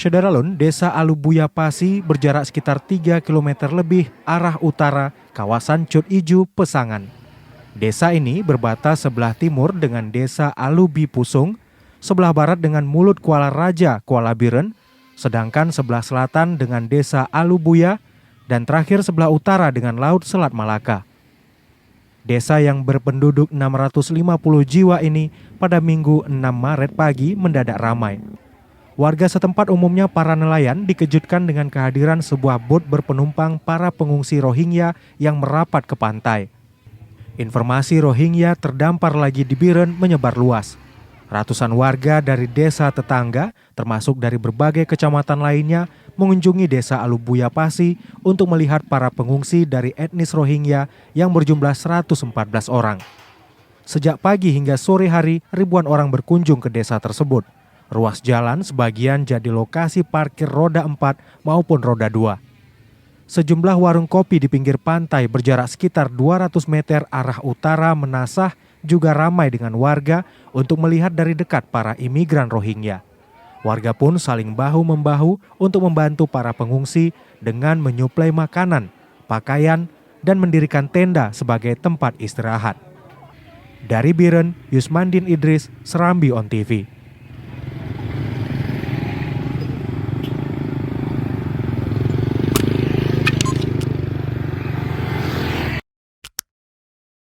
Syederalun, Desa Alubuya Pasi berjarak sekitar 3 km lebih arah utara kawasan Cut Iju, Pesangan. Desa ini berbatas sebelah timur dengan Desa Alubi Pusung, sebelah barat dengan Mulut Kuala Raja, Kuala Biren, sedangkan sebelah selatan dengan Desa Alubuya, dan terakhir sebelah utara dengan Laut Selat Malaka. Desa yang berpenduduk 650 jiwa ini pada Minggu 6 Maret pagi mendadak ramai. Warga setempat, umumnya para nelayan, dikejutkan dengan kehadiran sebuah bot berpenumpang para pengungsi Rohingya yang merapat ke pantai. Informasi Rohingya terdampar lagi di Biren menyebar luas. Ratusan warga dari desa tetangga, termasuk dari berbagai kecamatan lainnya, mengunjungi Desa Alubuya Pasi untuk melihat para pengungsi dari etnis Rohingya yang berjumlah 114 orang. Sejak pagi hingga sore hari, ribuan orang berkunjung ke desa tersebut. Ruas jalan sebagian jadi lokasi parkir roda 4 maupun roda 2. Sejumlah warung kopi di pinggir pantai berjarak sekitar 200 meter arah utara Menasah juga ramai dengan warga untuk melihat dari dekat para imigran Rohingya. Warga pun saling bahu-membahu untuk membantu para pengungsi dengan menyuplai makanan, pakaian, dan mendirikan tenda sebagai tempat istirahat. Dari Biren, Yusmandin Idris, Serambi On TV.